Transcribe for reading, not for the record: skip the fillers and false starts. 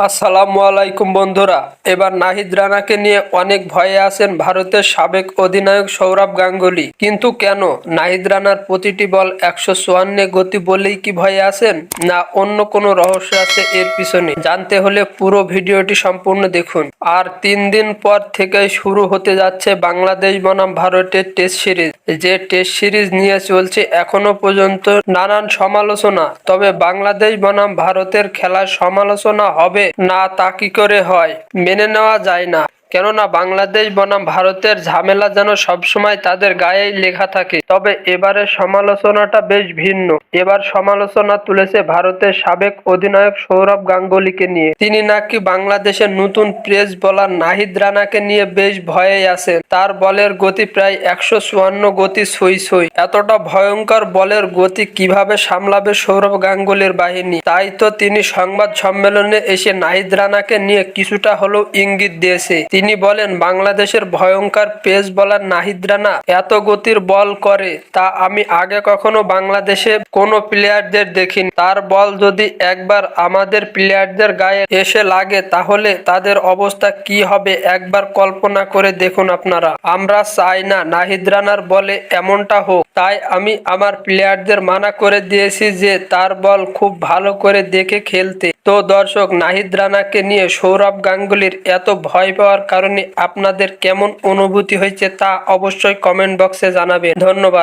আসসালামু আলাইকুম বন্ধুরা। এবার নাহিদ রানাকে নিয়ে অনেক ভয়ে আছেন ভারতের সাবেক অধিনায়ক সৌরভ গাঙ্গুলী। কিন্তু কেন? নাহিদ রানার প্রতিটি বল 154 গতি বলেই কি ভয়ে আছেন, না অন্য কোনো রহস্য আছে এর পিছনে? জানতে হলে পুরো ভিডিওটি সম্পূর্ণ দেখুন। আর 3 দিন পর থেকেই শুরু হতে যাচ্ছে বাংলাদেশ বনাম ভারতের টেস্ট সিরিজ। যে টেস্ট সিরিজ নিয়ে চলছে এখনো পর্যন্ত নানান সমালোচনা। তবে বাংলাদেশ বনাম ভারতের খেলার সমালোচনা হবে না তা কি করে হয়? মেনে নেওয়া যায় না। কেননা বাংলাদেশ বনাম ভারতের ঝামেলা যেন সবসময় তাদের গায়েই লেখা থাকে। তবে এবারের সমালোচনাটা বেশ ভিন্ন। এবার সমালোচনা তুলেছে ভারতের সাবেক অধিনায়ক সৌরভ গাঙ্গুলীকে নিয়ে। তিনি নাকি বাংলাদেশের নতুন পেস বোলার নাহিদ রানাকে নিয়ে বেশ ভয়েই আছেন। তার বলের গতি প্রায় 154 গতি ছুঁই ছুঁই। এতটা ভয়ঙ্কর বলের গতি কিভাবে সামলাবে সৌরভ গাঙ্গুলীর বাহিনী? তাই তো তিনি সংবাদ সম্মেলনে এসে নাহিদ রানাকে নিয়ে কিছুটা হলেও ইঙ্গিত দিয়েছে। তিনি বলেন, বাংলাদেশের ভয়ঙ্কর পেস বোলার নাহিদ রানা এত গতির বল করে তা আমি আগে কখনো বাংলাদেশে কোনো প্লেয়ারদের দেখিনি। তার বল যদি একবার আমাদের প্লেয়ারদের গায়ে এসে লাগে তাহলে তাদের অবস্থা কি হবে একবার কল্পনা করে দেখুন আপনারা। আমরা চাই না নাহিদ রানার বলে এমনটা হোক, তাই আমি আমার প্লেয়ারদের মানা করে দিয়েছি যে তার বল খুব ভালো করে দেখে খেলতে। তো দর্শক, নাহিদ রানাকে নিয়ে সৌরভ গাঙ্গুলীর এত ভয় পাওয়ার কারণে আপনাদের কেমন অনুভূতি হয়েছে তা অবশ্যই কমেন্ট বক্সে জানাবেন। ধন্যবাদ।